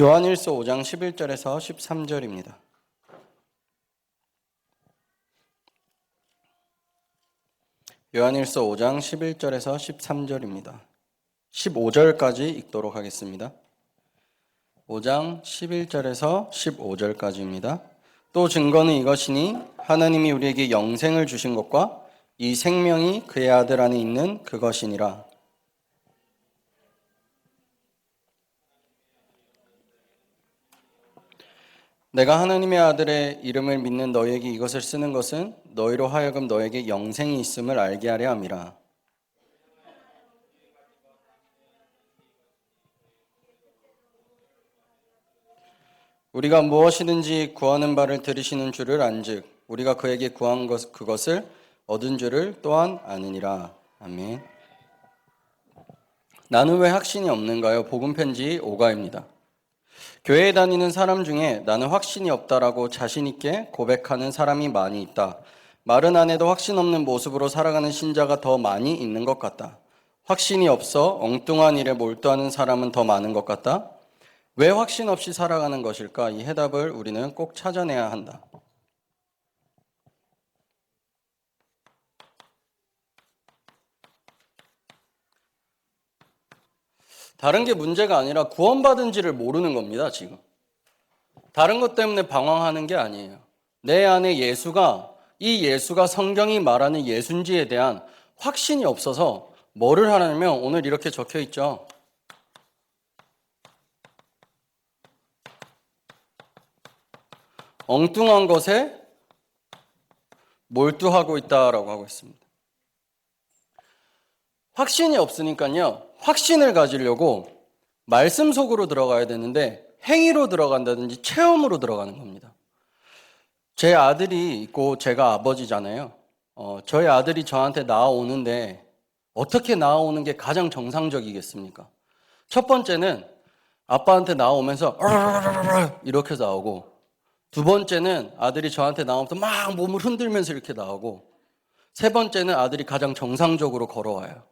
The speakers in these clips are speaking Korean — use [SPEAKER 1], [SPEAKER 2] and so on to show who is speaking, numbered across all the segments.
[SPEAKER 1] 요한일서 5장 11절에서 13절입니다. 요한일서 5장 11절에서 13절입니다. 15절까지 읽도록 하겠습니다. 5장 11절에서 15절까지입니다. 또 증거는 이것이니 하나님이 우리에게 영생을 주신 것과 이 생명이 그의 아들 안에 있는 그것이니라. 내가 하나님의 아들의 이름을 믿는 너희에게 이것을 쓰는 것은 너희로 하여금 너에게 영생이 있음을 알게 하려 함이라. 우리가 무엇이든지 구하는 바를 들으시는 줄을 안즉 우리가 그에게 구한 그것을 얻은 줄을 또한 아느니라. 아멘. 나는 왜 확신이 없는가요? 복음편지 5가입니다. 교회에 다니는 사람 중에 나는 확신이 없다라고 자신 있게 고백하는 사람이 많이 있다. 말은 안 해도 확신 없는 모습으로 살아가는 신자가 더 많이 있는 것 같다. 확신이 없어 엉뚱한 일에 몰두하는 사람은 더 많은 것 같다. 왜 확신 없이 살아가는 것일까? 이 해답을 우리는 꼭 찾아내야 한다. 다른 게 문제가 아니라 구원받은지를 모르는 겁니다, 지금. 다른 것 때문에 방황하는 게 아니에요. 내 안에 이 예수가 성경이 말하는 예수인지에 대한 확신이 없어서 뭐를 하냐면 오늘 이렇게 적혀 있죠. 엉뚱한 것에 몰두하고 있다라고 하고 있습니다. 확신이 없으니까요. 확신을 가지려고 말씀 속으로 들어가야 되는데 행위로 들어간다든지 체험으로 들어가는 겁니다. 제 아들이 있고 제가 아버지잖아요. 저희 아들이 저한테 나와오는데 어떻게 나와오는 게 가장 정상적이겠습니까? 첫 번째는 아빠한테 나오면서 이렇게 나오고, 두 번째는 아들이 저한테 나오면서 막 몸을 흔들면서 이렇게 나오고, 세 번째는 아들이 가장 정상적으로 걸어와요.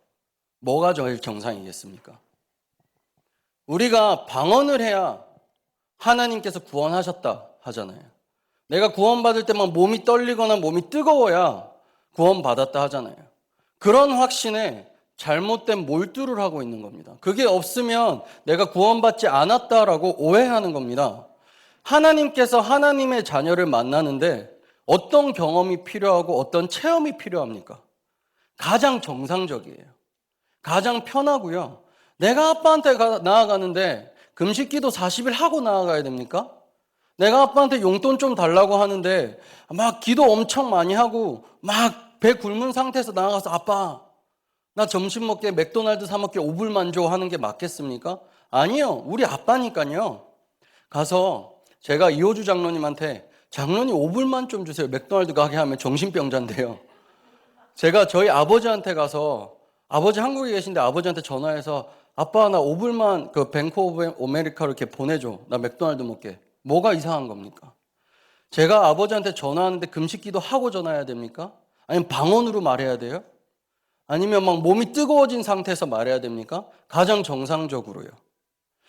[SPEAKER 1] 뭐가 제일 정상이겠습니까? 우리가 방언을 해야 하나님께서 구원하셨다 하잖아요. 내가 구원받을 때만 몸이 떨리거나 몸이 뜨거워야 구원받았다 하잖아요. 그런 확신에 잘못된 몰두를 하고 있는 겁니다. 그게 없으면 내가 구원받지 않았다라고 오해하는 겁니다. 하나님께서 하나님의 자녀를 만나는데 어떤 경험이 필요하고 어떤 체험이 필요합니까? 가장 정상적이에요. 가장 편하고요. 내가 아빠한테 나아가는데 금식기도 40일 하고 나아가야 됩니까? 내가 아빠한테 용돈 좀 달라고 하는데 막 기도 엄청 많이 하고 막 배 굶은 상태에서 나아가서 아빠 나 점심 먹게 맥도날드 사 먹게 5불만 줘 하는 게 맞겠습니까? 아니요. 우리 아빠니까요. 가서 제가 이호주 장로님한테 장로님 5불만 좀 주세요. 맥도날드 가게 하면 정신병자인데요. 제가 저희 아버지한테 가서 아버지 한국에 계신데 아버지한테 전화해서 아빠 나 5불만 그 뱅크 오브 아메리카로 이렇게 보내줘. 나 맥도날드 먹게. 뭐가 이상한 겁니까? 제가 아버지한테 전화하는데 금식기도 하고 전화해야 됩니까? 아니면 방언으로 말해야 돼요? 아니면 막 몸이 뜨거워진 상태에서 말해야 됩니까? 가장 정상적으로요.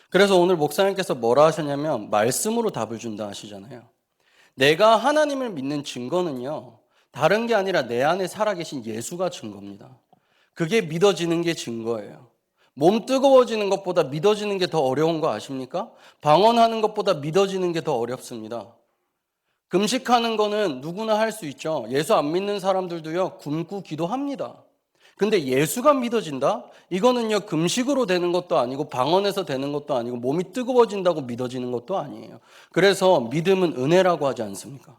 [SPEAKER 1] 그래서 오늘 목사님께서 뭐라 하셨냐면 말씀으로 답을 준다 하시잖아요. 내가 하나님을 믿는 증거는요. 다른 게 아니라 내 안에 살아계신 예수가 증거입니다. 그게 믿어지는 게 증거예요. 몸 뜨거워지는 것보다 믿어지는 게 더 어려운 거 아십니까? 방언하는 것보다 믿어지는 게 더 어렵습니다. 금식하는 거는 누구나 할 수 있죠. 예수 안 믿는 사람들도요, 굶고 기도합니다. 근데 예수가 믿어진다? 이거는요, 금식으로 되는 것도 아니고 방언해서 되는 것도 아니고 몸이 뜨거워진다고 믿어지는 것도 아니에요. 그래서 믿음은 은혜라고 하지 않습니까?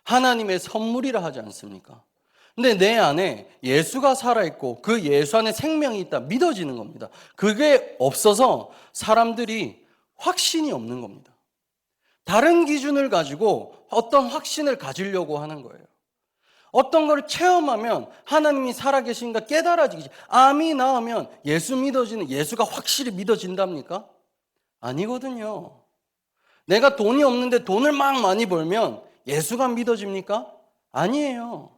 [SPEAKER 1] 하나님의 선물이라 하지 않습니까? 근데 내 안에 예수가 살아있고 그 예수 안에 생명이 있다 믿어지는 겁니다. 그게 없어서 사람들이 확신이 없는 겁니다. 다른 기준을 가지고 어떤 확신을 가지려고 하는 거예요. 어떤 걸 체험하면 하나님이 살아계신가 깨달아지기, 암이 나으면 예수 믿어지는, 예수가 확실히 믿어진답니까? 아니거든요. 내가 돈이 없는데 돈을 막 많이 벌면 예수가 믿어집니까? 아니에요.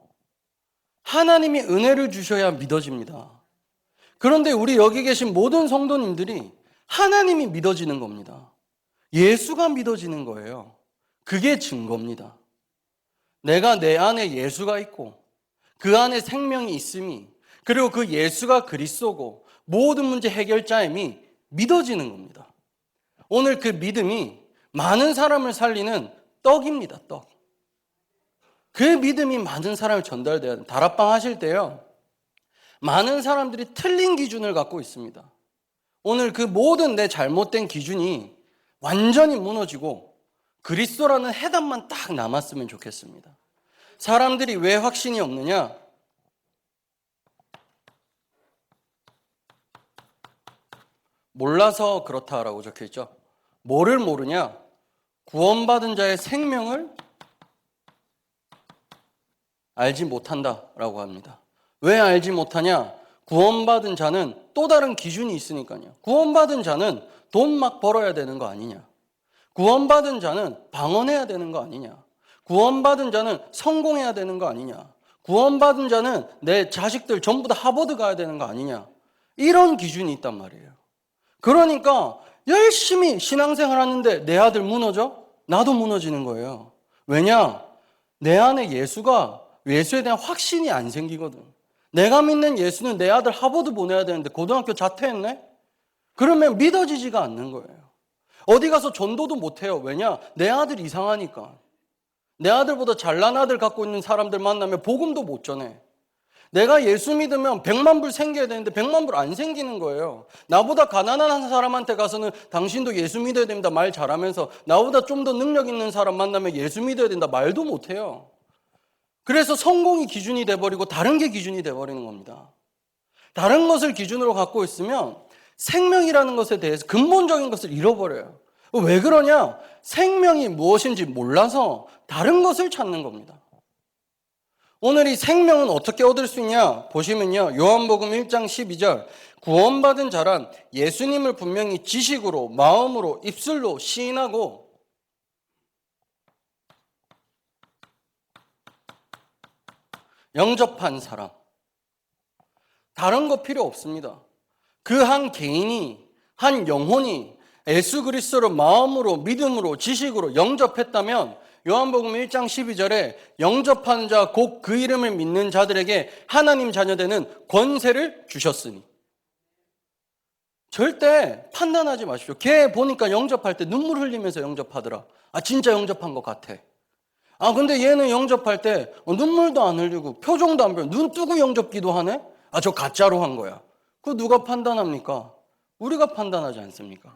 [SPEAKER 1] 하나님이 은혜를 주셔야 믿어집니다. 그런데 우리 여기 계신 모든 성도님들이 하나님이 믿어지는 겁니다. 예수가 믿어지는 거예요. 그게 증거입니다. 내가 내 안에 예수가 있고 그 안에 생명이 있음이, 그리고 그 예수가 그리스도고 모든 문제 해결자임이 믿어지는 겁니다. 오늘 그 믿음이 많은 사람을 살리는 떡입니다. 떡. 그 믿음이 많은 사람을 전달돼야 돼요. 다락방 하실 때요, 많은 사람들이 틀린 기준을 갖고 있습니다. 오늘 그 모든 내 잘못된 기준이 완전히 무너지고 그리스도라는 해답만 딱 남았으면 좋겠습니다. 사람들이 왜 확신이 없느냐? 몰라서 그렇다라고 적혀 있죠. 뭐를 모르냐? 구원받은 자의 생명을 알지 못한다라고 합니다. 왜 알지 못하냐? 구원받은 자는 또 다른 기준이 있으니까요. 구원받은 자는 돈 막 벌어야 되는 거 아니냐? 구원받은 자는 방언해야 되는 거 아니냐? 구원받은 자는 성공해야 되는 거 아니냐? 구원받은 자는 내 자식들 전부 다 하버드 가야 되는 거 아니냐? 이런 기준이 있단 말이에요. 그러니까 열심히 신앙생활 하는데 내 아들 무너져? 나도 무너지는 거예요. 왜냐? 내 안에 예수에 대한 확신이 안 생기거든. 내가 믿는 예수는 내 아들 하버드 보내야 되는데 고등학교 자퇴했네? 그러면 믿어지지가 않는 거예요. 어디 가서 전도도 못해요. 왜냐? 내 아들 이상하니까. 내 아들보다 잘난 아들 갖고 있는 사람들 만나면 복음도 못 전해. 내가 예수 믿으면 100만 불 생겨야 되는데 100만 불 안 생기는 거예요. 나보다 가난한 사람한테 가서는 당신도 예수 믿어야 됩니다 말 잘하면서, 나보다 좀 더 능력 있는 사람 만나면 예수 믿어야 된다 말도 못해요. 그래서 성공이 기준이 돼버리고 다른 게 기준이 돼버리는 겁니다. 다른 것을 기준으로 갖고 있으면 생명이라는 것에 대해서 근본적인 것을 잃어버려요. 왜 그러냐? 생명이 무엇인지 몰라서 다른 것을 찾는 겁니다. 오늘 이 생명은 어떻게 얻을 수 있냐? 보시면요, 요한복음 1장 12절, 구원받은 자란 예수님을 분명히 지식으로, 마음으로, 입술로 시인하고 영접한 사람. 다른 거 필요 없습니다. 그 한 개인이, 한 영혼이 예수 그리스도를 마음으로, 믿음으로, 지식으로 영접했다면 요한복음 1장 12절에 영접하는 자 곧 그 이름을 믿는 자들에게 하나님 자녀되는 권세를 주셨으니. 절대 판단하지 마십시오. 걔 보니까 영접할 때 눈물 흘리면서 영접하더라. 아, 진짜 영접한 것 같아. 아, 근데 얘는 영접할 때 눈물도 안 흘리고 표정도 안 보여. 눈 뜨고 영접기도 하네? 아, 저 가짜로 한 거야. 그거 누가 판단합니까? 우리가 판단하지 않습니까?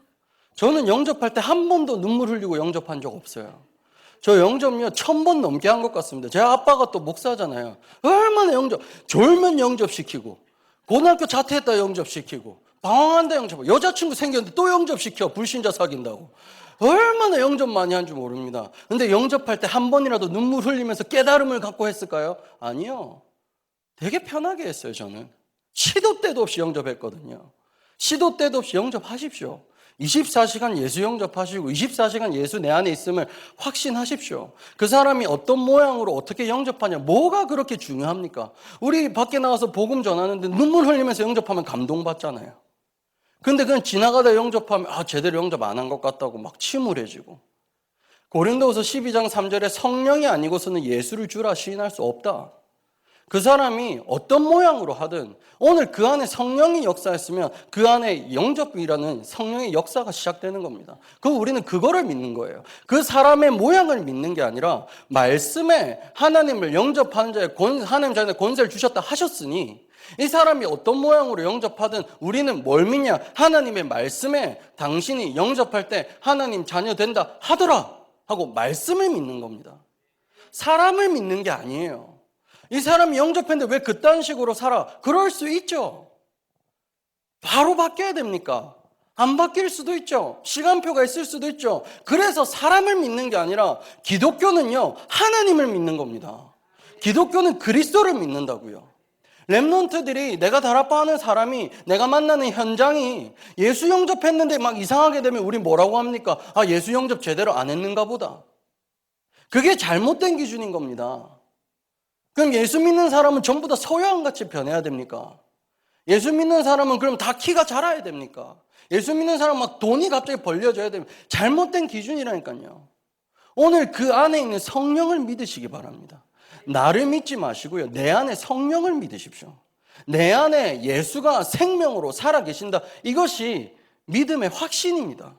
[SPEAKER 1] 저는 영접할 때 한 번도 눈물 흘리고 영접한 적 없어요. 저 영접요 1000번 넘게 한 것 같습니다. 제 아빠가 또 목사잖아요. 얼마나 졸면 영접시키고, 고등학교 자퇴했다 영접시키고, 방황한다 영접하고, 여자친구 생겼는데 또 영접시켜, 불신자 사귄다고. 얼마나 영접 많이 한 줄 모릅니다. 근데 영접할 때 한 번이라도 눈물 흘리면서 깨달음을 갖고 했을까요? 아니요. 되게 편하게 했어요. 저는 시도 때도 없이 영접했거든요. 시도 때도 없이 영접하십시오. 24시간 예수 영접하시고 24시간 예수 내 안에 있음을 확신하십시오. 그 사람이 어떤 모양으로 어떻게 영접하냐, 뭐가 그렇게 중요합니까? 우리 밖에 나와서 복음 전하는데 눈물 흘리면서 영접하면 감동받잖아요. 근데 그냥 지나가다 영접하면 제대로 영접 안 한 것 같다고 막 침울해지고. 고린도후서 12장 3절에 성령이 아니고서는 예수를 주라 시인할 수 없다. 그 사람이 어떤 모양으로 하든 오늘 그 안에 성령이 역사했으면 그 안에 영접이라는 성령의 역사가 시작되는 겁니다. 우리는 그거를 믿는 거예요. 그 사람의 모양을 믿는 게 아니라 말씀에 하나님을 영접하는 자에 하나님 자녀의 권세를 주셨다 하셨으니 이 사람이 어떤 모양으로 영접하든 우리는 뭘 믿냐? 하나님의 말씀에 당신이 영접할 때 하나님 자녀 된다 하더라 하고 말씀을 믿는 겁니다. 사람을 믿는 게 아니에요. 이 사람이 영접했는데 왜 그딴 식으로 살아? 그럴 수 있죠. 바로 바뀌어야 됩니까? 안 바뀔 수도 있죠. 시간표가 있을 수도 있죠. 그래서 사람을 믿는 게 아니라 기독교는요, 하나님을 믿는 겁니다. 기독교는 그리스도를 믿는다고요. 랩런트들이, 내가 다락방하는 사람이, 내가 만나는 현장이 예수 영접했는데 막 이상하게 되면 우리 뭐라고 합니까? 예수 영접 제대로 안 했는가 보다. 그게 잘못된 기준인 겁니다. 그럼 예수 믿는 사람은 전부 다 서양같이 변해야 됩니까? 예수 믿는 사람은 그럼 다 키가 자라야 됩니까? 예수 믿는 사람 막 돈이 갑자기 벌려져야 되면 잘못된 기준이라니까요. 오늘 그 안에 있는 성령을 믿으시기 바랍니다. 나를 믿지 마시고요. 내 안에 성령을 믿으십시오. 내 안에 예수가 생명으로 살아계신다. 이것이 믿음의 확신입니다.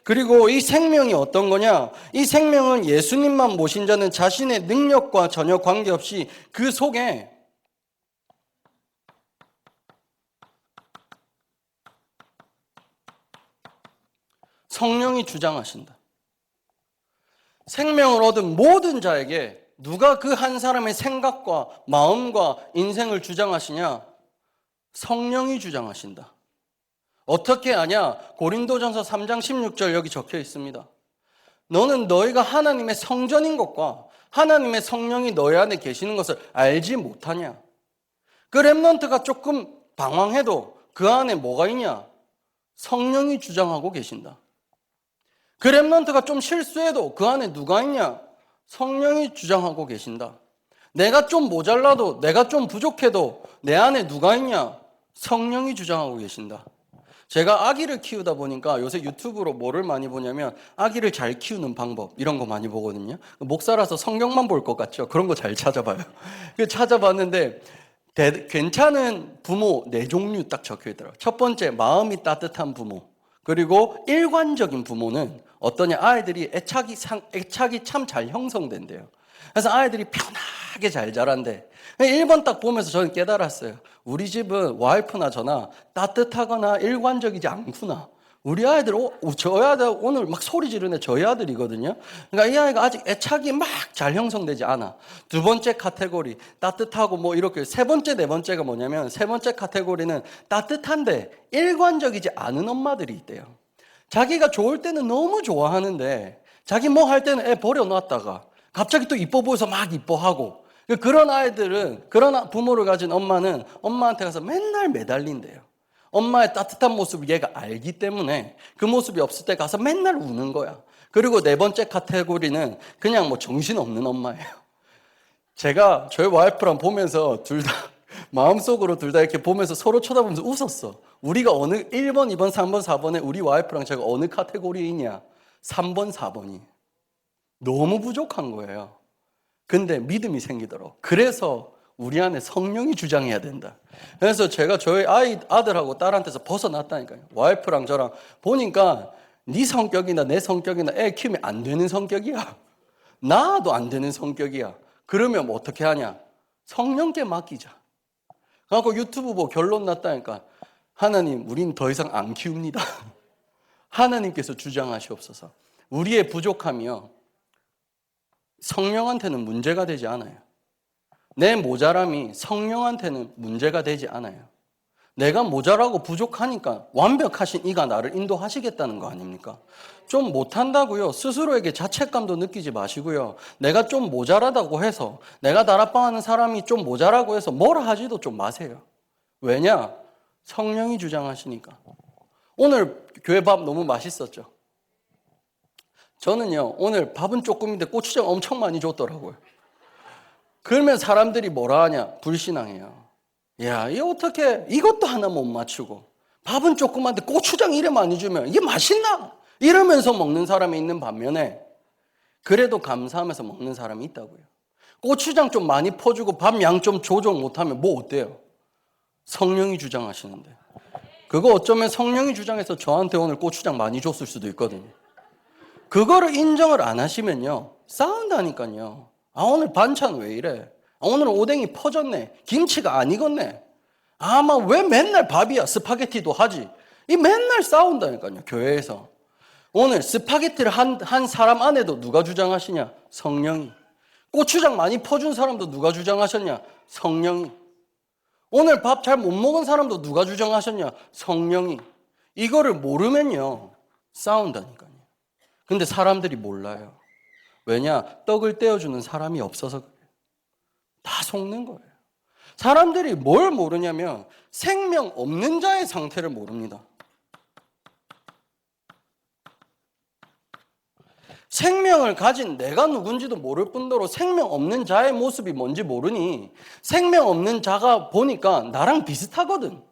[SPEAKER 1] 그리고 이 생명이 어떤 거냐? 이 생명은 예수님만 모신 자는 자신의 능력과 전혀 관계없이 그 속에 성령이 주장하신다. 생명을 얻은 모든 자에게 누가 그 한 사람의 생각과 마음과 인생을 주장하시냐? 성령이 주장하신다. 어떻게 아냐? 고린도전서 3장 16절 여기 적혀 있습니다. 너는 너희가 하나님의 성전인 것과 하나님의 성령이 너희 안에 계시는 것을 알지 못하냐? 그 렘넌트가 조금 방황해도 그 안에 뭐가 있냐? 성령이 주장하고 계신다. 그 렘넌트가 좀 실수해도 그 안에 누가 있냐? 성령이 주장하고 계신다. 내가 좀 모자라도, 내가 좀 부족해도 내 안에 누가 있냐? 성령이 주장하고 계신다. 제가 아기를 키우다 보니까 요새 유튜브로 뭐를 많이 보냐면 아기를 잘 키우는 방법 이런 거 많이 보거든요. 목사라서 성경만 볼 것 같죠? 그런 거 잘 찾아봐요. 찾아봤는데 괜찮은 부모 4종류 딱 적혀 있더라고요. 첫 번째, 마음이 따뜻한 부모. 그리고 일관적인 부모는 어떠냐? 아이들이 애착이 참 잘 형성된대요. 그래서 아이들이 편하게 잘 자란대. 1번 딱 보면서 저는 깨달았어요. 우리 집은 와이프나 저나 따뜻하거나 일관적이지 않구나. 우리 아이들, 저희 아들 오늘 막 소리 지르네. 저희 아들이거든요. 그러니까 이 아이가 아직 애착이 막 잘 형성되지 않아. 두 번째 카테고리, 따뜻하고 뭐 이렇게. 세 번째, 네 번째가 뭐냐면, 세 번째 카테고리는 따뜻한데 일관적이지 않은 엄마들이 있대요. 자기가 좋을 때는 너무 좋아하는데, 자기 뭐 할 때는 애 버려놨다가, 갑자기 또 이뻐 보여서 막 이뻐하고. 그런 아이들은, 그런 부모를 가진 엄마는 엄마한테 가서 맨날 매달린대요. 엄마의 따뜻한 모습을 얘가 알기 때문에 그 모습이 없을 때 가서 맨날 우는 거야. 그리고 네 번째 카테고리는 그냥 뭐 정신없는 엄마예요. 제가 저희 와이프랑 보면서 둘 다 마음속으로 둘 다 이렇게 보면서 서로 쳐다보면서 웃었어. 우리가 어느 1번, 2번, 3번, 4번에 우리 와이프랑 제가 어느 카테고리에 있냐? 3번, 4번이. 너무 부족한 거예요. 근데 믿음이 생기더라고. 그래서 우리 안에 성령이 주장해야 된다. 그래서 제가 저희 아들하고 딸한테서 벗어났다니까요. 와이프랑 저랑 보니까 네 성격이나 내 성격이나 애 키우면 안 되는 성격이야. 나도 안 되는 성격이야. 그러면 뭐 어떻게 하냐? 성령께 맡기자. 그래갖고 유튜브 보고 결론 났다니까. 하나님, 우린 더 이상 안 키웁니다. 하나님께서 주장하시옵소서. 우리의 부족함이요, 성령한테는 문제가 되지 않아요. 내 모자람이 성령한테는 문제가 되지 않아요. 내가 모자라고 부족하니까 완벽하신 이가 나를 인도하시겠다는 거 아닙니까? 좀 못한다고요, 스스로에게 자책감도 느끼지 마시고요. 내가 좀 모자라다고 해서, 내가 다락방하는 사람이 좀 모자라고 해서 뭐라 하지도 좀 마세요. 왜냐? 성령이 주장하시니까. 오늘 교회 밥 너무 맛있었죠? 저는요, 오늘 밥은 조금인데 고추장 엄청 많이 줬더라고요. 그러면 사람들이 뭐라 하냐? 불신앙해요. 야, 이 어떻게 이것도 하나 못 맞추고 밥은 조그만데 고추장 이래 많이 주면 이게 맛있나? 이러면서 먹는 사람이 있는 반면에 그래도 감사하면서 먹는 사람이 있다고요. 고추장 좀 많이 퍼주고 밥 양 좀 조정 못하면 뭐 어때요? 성령이 주장하시는데. 그거 어쩌면 성령이 주장해서 저한테 오늘 고추장 많이 줬을 수도 있거든요. 그거를 인정을 안 하시면요, 싸운다니까요. 아, 오늘 반찬 왜 이래? 아, 오늘은 오뎅이 퍼졌네. 김치가 안 익었네. 아마 왜 맨날 밥이야? 스파게티도 하지. 이 맨날 싸운다니까요, 교회에서. 오늘 스파게티를 한 사람 안에도 누가 주장하시냐? 성령이. 고추장 많이 퍼준 사람도 누가 주장하셨냐? 성령이. 오늘 밥 잘 못 먹은 사람도 누가 주장하셨냐? 성령이. 이거를 모르면요, 싸운다니까요. 근데 사람들이 몰라요. 왜냐? 떡을 떼어주는 사람이 없어서 그래요. 다 속는 거예요. 사람들이 뭘 모르냐면 생명 없는 자의 상태를 모릅니다. 생명을 가진 내가 누군지도 모를 뿐더러 생명 없는 자의 모습이 뭔지 모르니 생명 없는 자가 보니까 나랑 비슷하거든.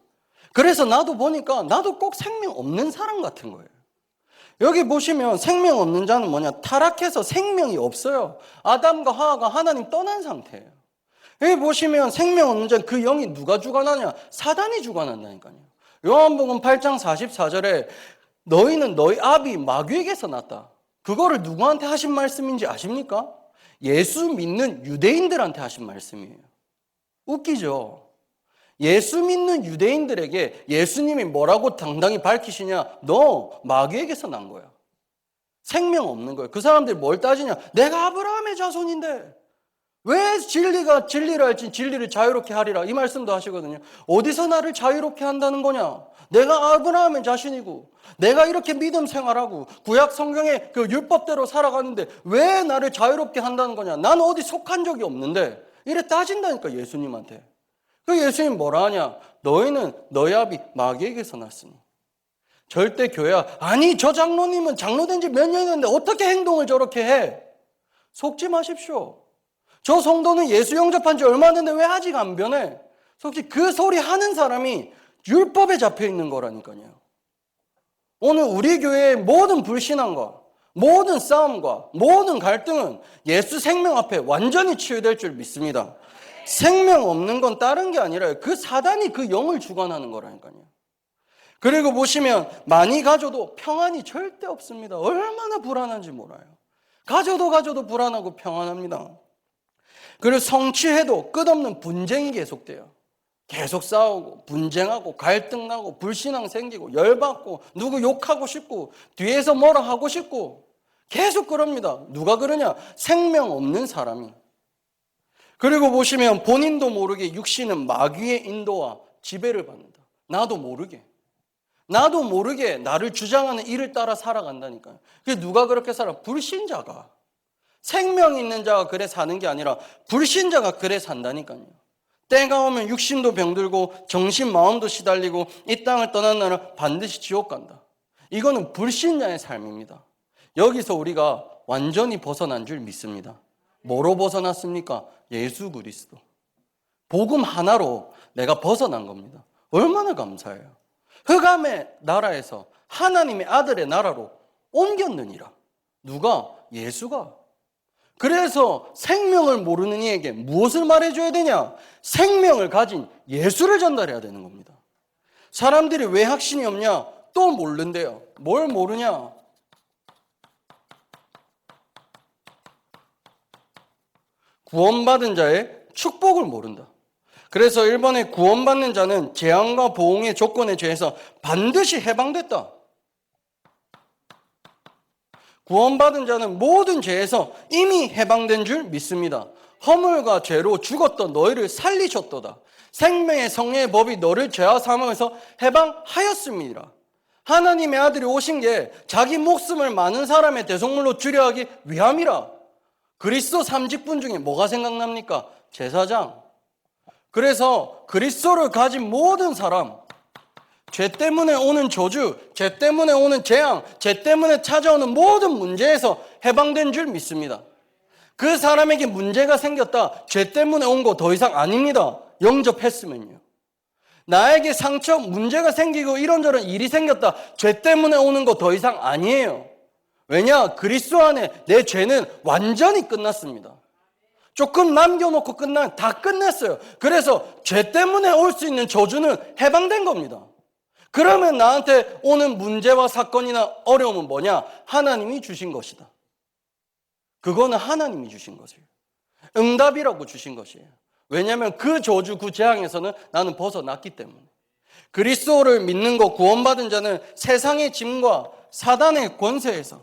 [SPEAKER 1] 그래서 나도 보니까 나도 꼭 생명 없는 사람 같은 거예요. 여기 보시면 생명 없는 자는 뭐냐? 타락해서 생명이 없어요. 아담과 하와가 하나님 떠난 상태예요. 여기 보시면 생명 없는 자는 그 영이 누가 주관하냐? 사단이 주관한다니까요. 요한복음 8장 44절에 너희는 너희 아비 마귀에게서 났다. 그거를 누구한테 하신 말씀인지 아십니까? 예수 믿는 유대인들한테 하신 말씀이에요. 웃기죠? 예수 믿는 유대인들에게 예수님이 뭐라고 당당히 밝히시냐? 너 마귀에게서 난 거야. 생명 없는 거예요. 그 사람들이 뭘 따지냐? 내가 아브라함의 자손인데 왜 진리가 진리를 할지 진리를 자유롭게 하리라 이 말씀도 하시거든요. 어디서 나를 자유롭게 한다는 거냐? 내가 아브라함의 자신이고 내가 이렇게 믿음 생활하고 구약 성경의 그 율법대로 살아가는데 왜 나를 자유롭게 한다는 거냐? 나는 어디 속한 적이 없는데 이래 따진다니까 예수님한테. 그 예수님 뭐라 하냐? 너희는 너희 아비 마귀에게서 났으니. 절대 교회야. 아니 저 장로님은 장로된 지 몇 년이 됐는데 어떻게 행동을 저렇게 해? 속지 마십시오. 저 성도는 예수 영접한 지 얼마 됐는데 왜 아직 안 변해? 솔직히 그 소리 하는 사람이 율법에 잡혀 있는 거라니까요. 오늘 우리 교회의 모든 불신앙과 모든 싸움과 모든 갈등은 예수 생명 앞에 완전히 치유될 줄 믿습니다. 생명 없는 건 다른 게 아니라 그 사단이 그 영을 주관하는 거라니까요. 그리고 보시면 많이 가져도 평안이 절대 없습니다. 얼마나 불안한지 몰라요. 가져도 불안하고 평안합니다. 그리고 성취해도 끝없는 분쟁이 계속돼요. 계속 싸우고 분쟁하고 갈등나고 불신앙 생기고 열받고 누구 욕하고 싶고 뒤에서 뭐라 하고 싶고 계속 그럽니다. 누가 그러냐? 생명 없는 사람이. 그리고 보시면 본인도 모르게 육신은 마귀의 인도와 지배를 받는다. 나도 모르게 나를 주장하는 일을 따라 살아간다니까요. 그게 누가 그렇게 살아? 불신자가. 생명 있는 자가 그래 사는 게 아니라 불신자가 그래 산다니까요. 때가 오면 육신도 병들고 정신 마음도 시달리고 이 땅을 떠난 날은 반드시 지옥 간다. 이거는 불신자의 삶입니다. 여기서 우리가 완전히 벗어난 줄 믿습니다. 뭐로 벗어났습니까? 예수 그리스도. 복음 하나로 내가 벗어난 겁니다. 얼마나 감사해요. 흑암의 나라에서 하나님의 아들의 나라로 옮겼느니라. 누가? 예수가. 그래서 생명을 모르는 이에게 무엇을 말해줘야 되냐? 생명을 가진 예수를 전달해야 되는 겁니다. 사람들이 왜 확신이 없냐? 또 모른대요. 뭘 모르냐? 구원받은 자의 축복을 모른다. 그래서 일본의 구원받는 자는 재앙과 보응의 조건에 죄해서 반드시 해방됐다. 구원받은 자는 모든 죄에서 이미 해방된 줄 믿습니다. 허물과 죄로 죽었던 너희를 살리셨도다. 생명의 성령의 법이 너를 죄와 사망에서 해방하였습니다. 하나님의 아들이 오신 게 자기 목숨을 많은 사람의 대속물로 주려 하기 위함이라. 그리스도 3직분 중에 뭐가 생각납니까? 제사장. 그래서 그리스도를 가진 모든 사람, 죄 때문에 오는 저주, 죄 때문에 오는 재앙, 죄 때문에 찾아오는 모든 문제에서 해방된 줄 믿습니다. 그 사람에게 문제가 생겼다. 죄 때문에 온 거 더 이상 아닙니다. 영접했으면요. 나에게 상처, 문제가 생기고 이런저런 일이 생겼다. 죄 때문에 오는 거 더 이상 아니에요. 왜냐? 그리스도 안에 내 죄는 완전히 끝났습니다. 조금 남겨놓고 다 끝냈어요. 그래서 죄 때문에 올 수 있는 저주는 해방된 겁니다. 그러면 나한테 오는 문제와 사건이나 어려움은 뭐냐? 하나님이 주신 것이다. 그거는 하나님이 주신 것이에요. 응답이라고 주신 것이에요. 왜냐하면 그 저주, 그 재앙에서는 나는 벗어났기 때문에. 그리스도를 믿는 것, 구원받은 자는 세상의 짐과 사단의 권세에서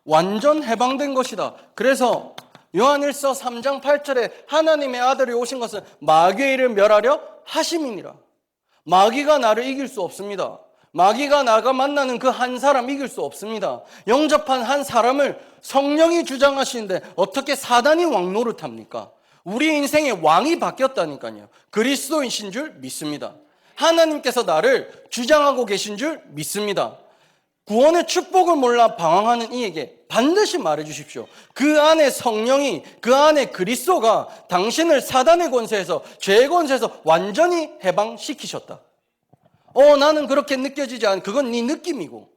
[SPEAKER 1] 완전 해방된 것이다. 그래서 요한일서 3장 8절에 하나님의 아들이 오신 것은 마귀의 일을 멸하려 하심이니라. 마귀가 나를 이길 수 없습니다. 마귀가 나가 만나는 그 한 사람 이길 수 없습니다. 영접한 한 사람을 성령이 주장하시는데 어떻게 사단이 왕노릇합니까? 우리 인생의 왕이 바뀌었다니까요. 그리스도이신 줄 믿습니다. 하나님께서 나를 주장하고 계신 줄 믿습니다. 구원의 축복을 몰라 방황하는 이에게 반드시 말해 주십시오. 그 안에 성령이, 그 안에 그리스도가 당신을 사단의 권세에서, 죄의 권세에서 완전히 해방시키셨다. 나는 그렇게 느껴지지 않아. 그건 네 느낌이고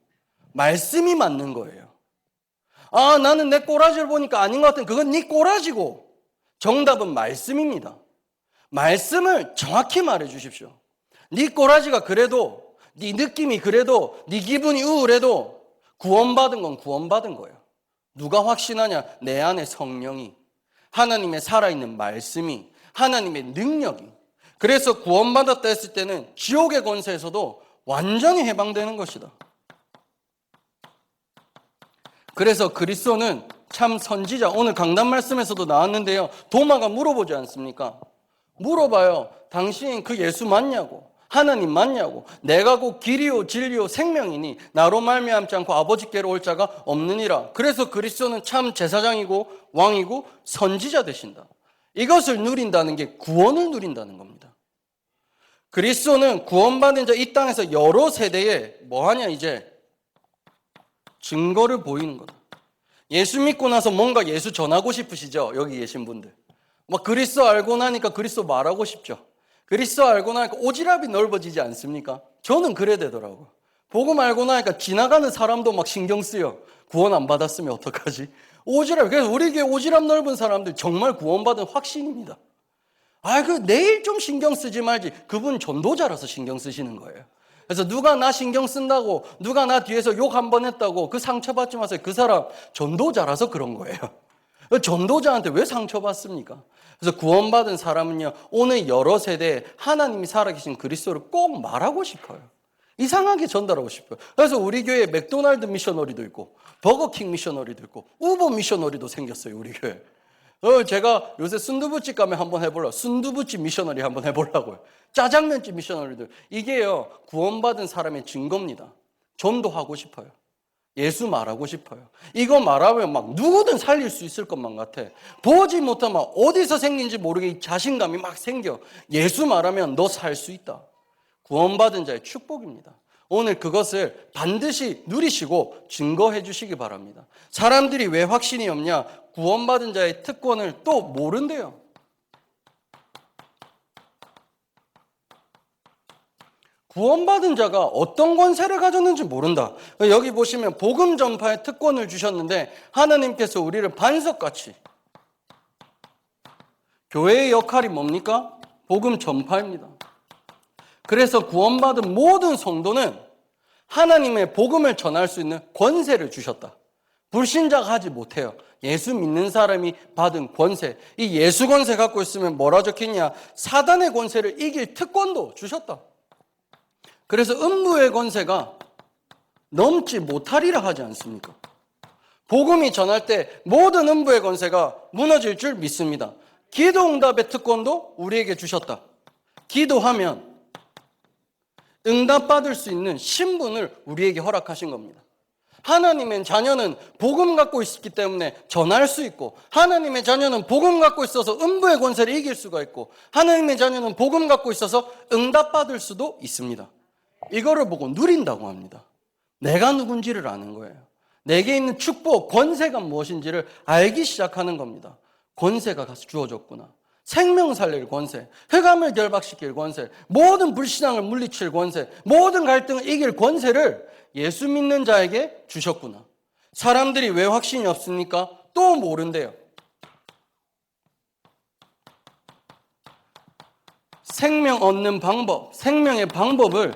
[SPEAKER 1] 말씀이 맞는 거예요. 나는 내 꼬라지를 보니까 아닌 것 같은, 그건 네 꼬라지고 정답은 말씀입니다. 말씀을 정확히 말해 주십시오. 네 꼬라지가 그래도, 네 느낌이 그래도, 네 기분이 우울해도 구원받은 건 구원받은 거예요. 누가 확신하냐? 내 안에 성령이, 하나님의 살아있는 말씀이, 하나님의 능력이. 그래서 구원받았다 했을 때는 지옥의 권세에서도 완전히 해방되는 것이다. 그래서 그리스도는 참 선지자, 오늘 강단 말씀에서도 나왔는데요, 도마가 물어보지 않습니까? 물어봐요. 당신 그 예수 맞냐고, 하나님 맞냐고. 내가 곧 길이요 진리요 생명이니 나로 말미암지 않고 아버지께로 올 자가 없느니라. 그래서 그리스도는 참 제사장이고 왕이고 선지자 되신다. 이것을 누린다는 게 구원을 누린다는 겁니다. 그리스도는 구원받은 자 이 땅에서 여러 세대에 뭐하냐, 이제 증거를 보이는 거다. 예수 믿고 나서 뭔가 예수 전하고 싶으시죠? 여기 계신 분들. 막 그리스도 알고 나니까 그리스도 말하고 싶죠. 그리스도 알고 나니까 오지랖이 넓어지지 않습니까? 저는 그래 되더라고요. 복음 알고 나니까 지나가는 사람도 막 신경 쓰여. 구원 안 받았으면 어떡하지? 오지랖. 그래서 우리 교회 오지랖 넓은 사람들 정말 구원받은 확신입니다. 내일 좀 신경 쓰지 말지. 그분 전도자라서 신경 쓰시는 거예요. 그래서 누가 나 신경 쓴다고, 누가 나 뒤에서 욕 한 번 했다고 그 상처받지 마세요. 그 사람 전도자라서 그런 거예요. 전도자한테 왜 상처받습니까? 그래서 구원받은 사람은요, 오늘 여러 세대에 하나님이 살아계신 그리스도를 꼭 말하고 싶어요. 이상하게 전달하고 싶어요. 그래서 우리 교회에 맥도날드 미셔너리도 있고 버거킹 미셔너리도 있고 우버 미셔너리도 생겼어요, 우리 교회. 제가 요새 순두부집 가면 한번 해보려고, 순두부집 미셔너리 한번 해보려고요. 짜장면집 미셔너리들. 이게요, 구원받은 사람의 증거입니다. 전도하고 싶어요. 예수 말하고 싶어요. 이거 말하면 막 누구든 살릴 수 있을 것만 같아. 보지 못하면 어디서 생긴지 모르게 자신감이 막 생겨. 예수 말하면 너 살 수 있다. 구원받은 자의 축복입니다. 오늘 그것을 반드시 누리시고 증거해 주시기 바랍니다. 사람들이 왜 확신이 없냐? 구원받은 자의 특권을 또 모른대요. 구원받은 자가 어떤 권세를 가졌는지 모른다. 여기 보시면 복음 전파의 특권을 주셨는데 하나님께서 우리를 반석같이, 교회의 역할이 뭡니까? 복음 전파입니다. 그래서 구원받은 모든 성도는 하나님의 복음을 전할 수 있는 권세를 주셨다. 불신자가 하지 못해요. 예수 믿는 사람이 받은 권세. 이 예수 권세 갖고 있으면 뭐라 적혔냐? 사단의 권세를 이길 특권도 주셨다. 그래서 음부의 권세가 넘지 못하리라 하지 않습니까? 복음이 전할 때 모든 음부의 권세가 무너질 줄 믿습니다. 기도응답의 특권도 우리에게 주셨다. 기도하면 응답받을 수 있는 신분을 우리에게 허락하신 겁니다. 하나님의 자녀는 복음 갖고 있기 때문에 전할 수 있고, 하나님의 자녀는 복음 갖고 있어서 음부의 권세를 이길 수가 있고, 하나님의 자녀는 복음 갖고 있어서 응답받을 수도 있습니다. 이거를 보고 누린다고 합니다. 내가 누군지를 아는 거예요. 내게 있는 축복, 권세가 무엇인지를 알기 시작하는 겁니다. 권세가 주어졌구나. 생명 살릴 권세, 흑암을 결박시킬 권세, 모든 불신앙을 물리칠 권세, 모든 갈등을 이길 권세를 예수 믿는 자에게 주셨구나. 사람들이 왜 확신이 없습니까? 또 모른대요. 생명 얻는 방법, 생명의 방법을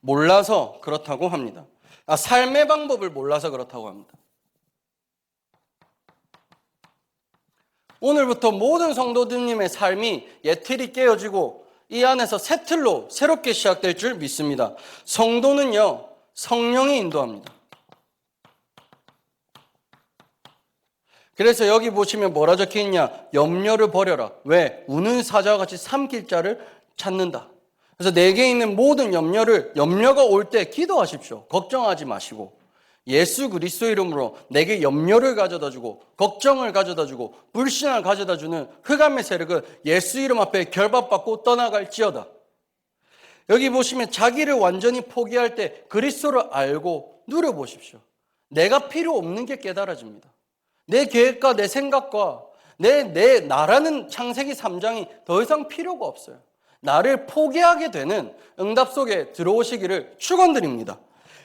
[SPEAKER 1] 몰라서 그렇다고 합니다. 삶의 방법을 몰라서 그렇다고 합니다. 오늘부터 모든 성도들님의 삶이 옛 틀이 깨어지고 이 안에서 새 틀로 새롭게 시작될 줄 믿습니다. 성도는요, 성령이 인도합니다. 그래서 여기 보시면 뭐라 적혀 있냐? 염려를 버려라. 왜? 우는 사자와 같이 삼킬 자를 찾는다. 그래서 내게 있는 모든 염려가 올 때 기도하십시오. 걱정하지 마시고 예수 그리스도 이름으로 내게 염려를 가져다주고 걱정을 가져다주고 불신을 가져다주는 흑암의 세력을 예수 이름 앞에 결박받고 떠나갈지어다. 여기 보시면 자기를 완전히 포기할 때 그리스도를 알고 누려보십시오. 내가 필요 없는 게 깨달아집니다. 내 계획과 내 생각과 내 나라는 창세기 3장이 더 이상 필요가 없어요. 나를 포기하게 되는 응답 속에 들어오시기를 축원드립니다.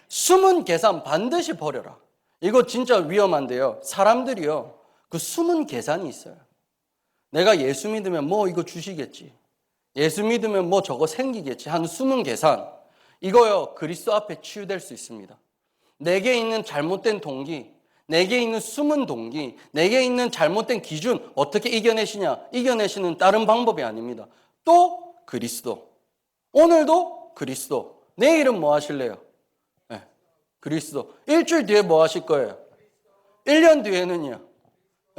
[SPEAKER 1] 숨은 계산 반드시 버려라. 이거 진짜 위험한데요. 사람들이요, 그 숨은 계산이 있어요. 내가 예수 믿으면 뭐 이거 주시겠지, 예수 믿으면 뭐 저거 생기겠지 하는 숨은 계산, 이거요 그리스도 앞에 치유될 수 있습니다. 내게 있는 잘못된 동기, 내게 있는 숨은 동기, 내게 있는 잘못된 기준 어떻게 이겨내시냐? 이겨내시는 다른 방법이 아닙니다. 또 그리스도. 오늘도 그리스도. 내일은 뭐 하실래요? 네, 그리스도. 일주일 뒤에 뭐 하실 거예요? 1년 뒤에는요.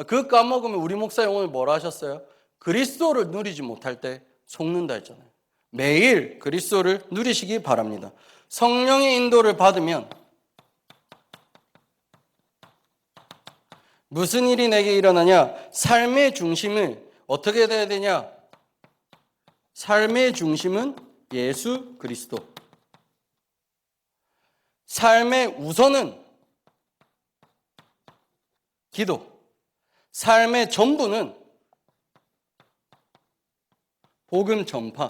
[SPEAKER 1] 그 까먹으면 우리 목사님 오늘 뭐라 하셨어요? 그리스도를 누리지 못할 때 속는다 했잖아요. 매일 그리스도를 누리시기 바랍니다. 성령의 인도를 받으면 무슨 일이 내게 일어나냐? 삶의 중심을 어떻게 돼야 되냐? 삶의 중심은 예수 그리스도. 삶의 우선은 기도. 삶의 전부는 복음 전파.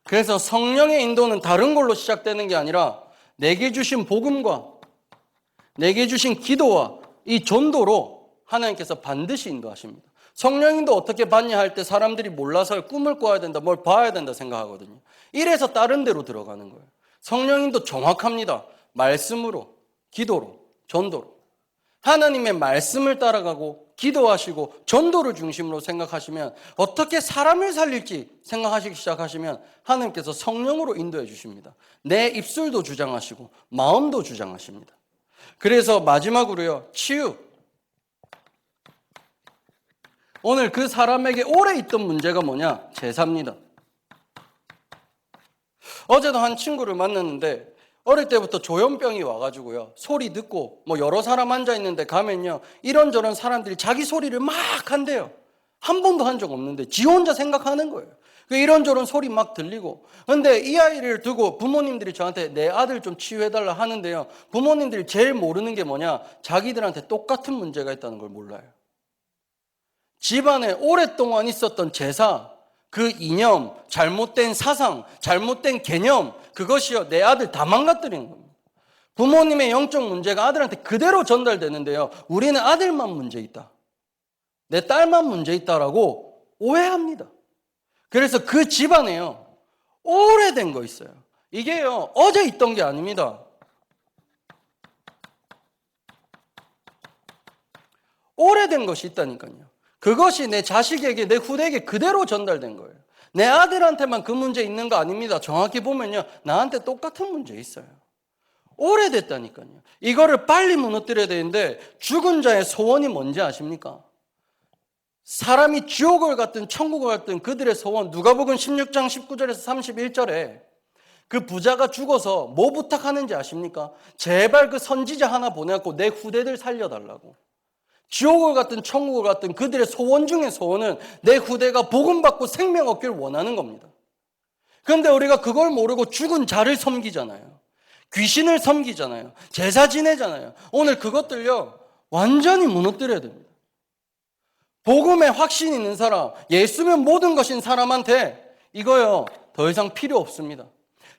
[SPEAKER 1] 그래서 성령의 인도는 다른 걸로 시작되는 게 아니라 내게 주신 복음과 내게 주신 기도와 이 전도로 하나님께서 반드시 인도하십니다. 성령인도 어떻게 받냐 할 때 사람들이 몰라서 꿈을 꿔야 된다, 뭘 봐야 된다 생각하거든요. 이래서 다른 데로 들어가는 거예요. 성령인도 정확합니다. 말씀으로, 기도로, 전도로. 하나님의 말씀을 따라가고 기도하시고 전도를 중심으로 생각하시면, 어떻게 사람을 살릴지 생각하시기 시작하시면 하나님께서 성령으로 인도해 주십니다. 내 입술도 주장하시고 마음도 주장하십니다. 그래서 마지막으로요, 치유. 오늘 그 사람에게 오래 있던 문제가 뭐냐? 제사입니다. 어제도 한 친구를 만났는데 어릴 때부터 조현병이 와가지고요, 소리 듣고 뭐 여러 사람 앉아있는데 가면요, 이런저런 사람들이 자기 소리를 막 한대요. 한 번도 한 적 없는데 지 혼자 생각하는 거예요. 이런저런 소리 막 들리고. 근데 이 아이를 두고 부모님들이 저한테 내 아들 좀 치유해달라 하는데요, 부모님들이 제일 모르는 게 뭐냐? 자기들한테 똑같은 문제가 있다는 걸 몰라요. 집안에 오랫동안 있었던 제사, 그 이념, 잘못된 사상, 잘못된 개념, 그것이요 내 아들 다 망가뜨리는 겁니다. 부모님의 영적 문제가 아들한테 그대로 전달되는데요, 우리는 아들만 문제 있다, 내 딸만 문제 있다라고 오해합니다. 그래서 그 집안에요 오래된 거 있어요. 이게요 어제 있던 게 아닙니다. 오래된 것이 있다니까요. 그것이 내 자식에게, 내 후대에게 그대로 전달된 거예요. 내 아들한테만 그 문제 있는 거 아닙니다. 정확히 보면요, 나한테 똑같은 문제 있어요. 오래됐다니까요. 이거를 빨리 무너뜨려야 되는데, 죽은 자의 소원이 뭔지 아십니까? 사람이 지옥을 갔든 천국을 갔든 그들의 소원, 누가복음 16장 19절에서 31절에 그 부자가 죽어서 뭐 부탁하는지 아십니까? 제발 그 선지자 하나 보내갖고 내 후대들 살려달라고. 지옥을 갔든 천국을 갔든 그들의 소원 중에 소원은 내 후대가 복음 받고 생명 얻기를 원하는 겁니다. 그런데 우리가 그걸 모르고 죽은 자를 섬기잖아요. 귀신을 섬기잖아요. 제사 지내잖아요. 오늘 그것들요 완전히 무너뜨려야 됩니다. 복음에 확신 있는 사람, 예수면 모든 것인 사람한테 이거요 더 이상 필요 없습니다.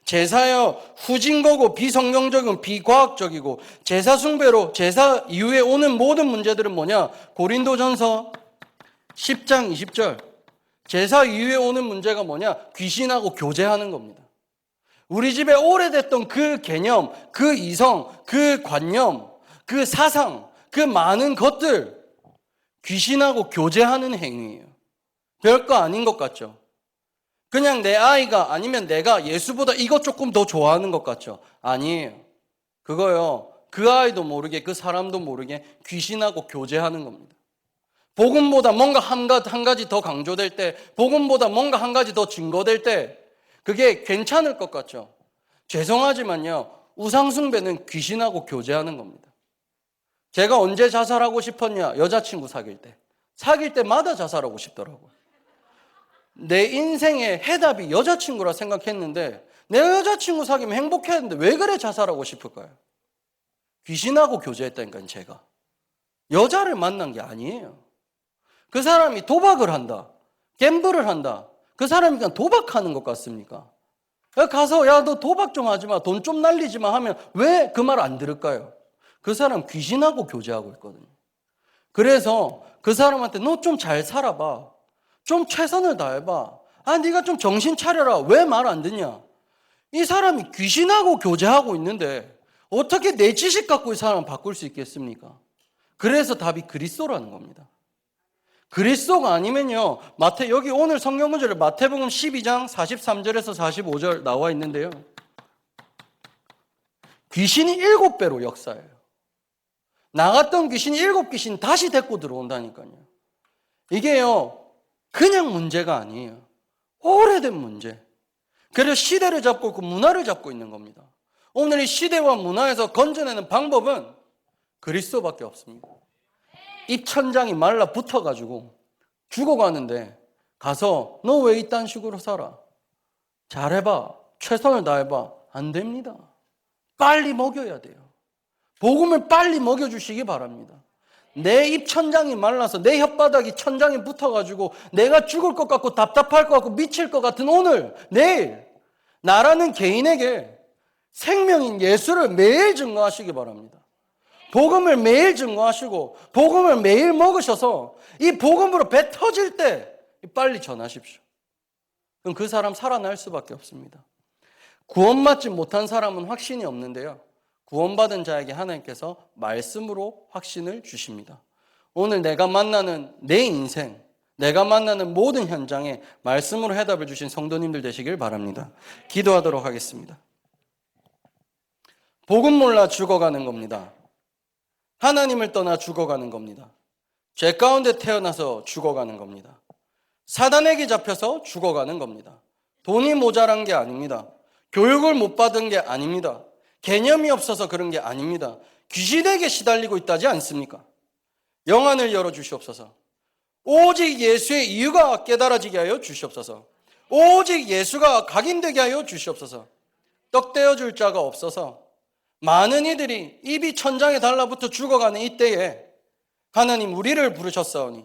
[SPEAKER 1] 제사요 후진 거고 비성경적이고 비과학적이고, 제사 숭배로 제사 이후에 오는 모든 문제들은 뭐냐? 고린도전서 10장 20절. 제사 이후에 오는 문제가 뭐냐? 귀신하고 교제하는 겁니다. 우리 집에 오래됐던 그 개념, 그 이성, 그 관념, 그 사상, 그 많은 것들, 귀신하고 교제하는 행위예요. 별거 아닌 것 같죠? 그냥 내 아이가 아니면 내가 예수보다 이것 조금 더 좋아하는 것 같죠? 아니에요. 그거요 그 아이도 모르게 그 사람도 모르게 귀신하고 교제하는 겁니다. 복음보다 뭔가 한 가지 더 강조될 때, 복음보다 뭔가 한 가지 더 증거될 때 그게 괜찮을 것 같죠? 죄송하지만요 우상숭배는 귀신하고 교제하는 겁니다. 제가 언제 자살하고 싶었냐? 여자친구 사귈 때. 사귈 때마다 자살하고 싶더라고요. 내 인생의 해답이 여자친구라 생각했는데 내 여자친구 사귀면 행복해야 하는데 왜 그래 자살하고 싶을까요? 귀신하고 교제했다니까요, 제가. 여자를 만난 게 아니에요. 그 사람이 도박을 한다, 갬블을 한다. 그 사람이 그냥 도박하는 것 같습니까? 가서 야, 너 도박 좀 하지 마, 돈 좀 날리지 마 하면 왜 그 말 안 들을까요? 그 사람 귀신하고 교제하고 있거든요. 그래서 그 사람한테 너 좀 잘 살아봐, 좀 최선을 다해봐, 아 네가 좀 정신 차려라, 왜 말 안 듣냐? 이 사람이 귀신하고 교제하고 있는데 어떻게 내 지식 갖고 이 사람을 바꿀 수 있겠습니까? 그래서 답이 그리스도라는 겁니다. 그리스도가 아니면요, 여기 오늘 성경 구절에 마태복음 12장 43절에서 45절 나와 있는데요, 귀신이 7배로 역사해요. 나갔던 귀신이 7귀신 다시 데리고 들어온다니까요. 이게요, 그냥 문제가 아니에요. 오래된 문제. 그래서 시대를 잡고 그 문화를 잡고 있는 겁니다. 오늘 이 시대와 문화에서 건져내는 방법은 그리스도밖에 없습니다. 입천장이 말라 붙어가지고 죽어가는데 가서 너 왜 이딴 식으로 살아? 잘해봐, 최선을 다해봐. 안 됩니다. 빨리 먹여야 돼요. 복음을 빨리 먹여주시기 바랍니다. 내 입천장이 말라서 내 혓바닥이 천장에 붙어가지고 내가 죽을 것 같고 답답할 것 같고 미칠 것 같은 오늘, 내일 나라는 개인에게 생명인 예수를 매일 증거하시기 바랍니다. 복음을 매일 증거하시고 복음을 매일 먹으셔서 이 복음으로 배 터질 때 빨리 전하십시오. 그럼 그 사람 살아날 수밖에 없습니다. 구원받지 못한 사람은 확신이 없는데요, 구원받은 자에게 하나님께서 말씀으로 확신을 주십니다. 오늘 내가 만나는 내 인생, 내가 만나는 모든 현장에 말씀으로 해답을 주신 성도님들 되시길 바랍니다. 기도하도록 하겠습니다. 복음 몰라 죽어가는 겁니다. 하나님을 떠나 죽어가는 겁니다. 죄 가운데 태어나서 죽어가는 겁니다. 사단에게 잡혀서 죽어가는 겁니다. 돈이 모자란 게 아닙니다. 교육을 못 받은 게 아닙니다. 개념이 없어서 그런 게 아닙니다. 귀신에게 시달리고 있다지 않습니까? 영안을 열어주시옵소서. 오직 예수의 이유가 깨달아지게 하여 주시옵소서. 오직 예수가 각인되게 하여 주시옵소서. 떡 떼어줄 자가 없어서 많은 이들이 입이 천장에 달라붙어 죽어가는 이때에 하나님 우리를 부르셨사오니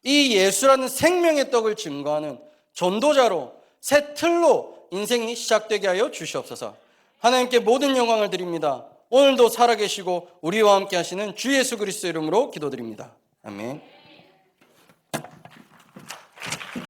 [SPEAKER 1] 이 예수라는 생명의 떡을 증거하는 전도자로 새 틀로 인생이 시작되게 하여 주시옵소서. 하나님께 모든 영광을 드립니다. 오늘도 살아계시고 우리와 함께 하시는 주 예수 그리스도 이름으로 기도드립니다. 아멘.